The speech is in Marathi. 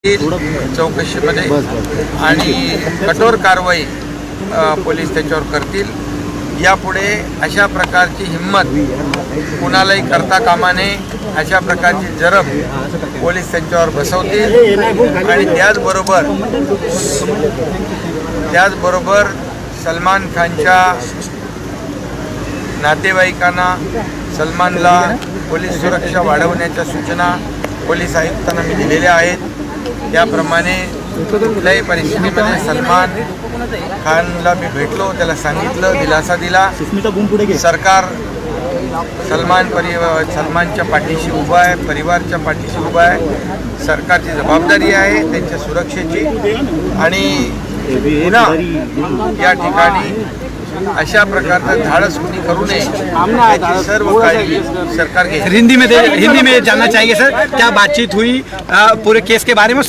चौकशीमध्ये आणि कठोर कारवाई पोलीस त्याच्यावर करतील। यापुढे अशा प्रकारची हिम्मत कुणालाही करता कामा नये, अशा प्रकारची जरब पोलीस त्यांच्यावर बसवतील। आणि त्याचबरोबर सलमान खानच्या नातेवाईकांना सलमानला पोलीस सुरक्षा वाढवण्याच्या सूचना पोलीस आयुक्तांना मी दिलेल्या आहेत। त्याप्रमाणे कुठल्याही परिस्थितीमध्ये सलमान खानला मी भेटलो, त्याला सांगितलं, दिलासा दिला। सरकार सलमानच्या पाठीशी उभा आहे, परिवाराच्या पाठीशी उभा आहे। सरकारची जबाबदारी आहे त्यांच्या सुरक्षेची आणि पुन्हा या ठिकाणी अशा प्रकारचं धाडस कुणी करू नये याची सर्व काळजी सरकार घेईल। हिंदी में जानना चाहिए सर, क्या बातचीत हुई पूरे केस के बारे में?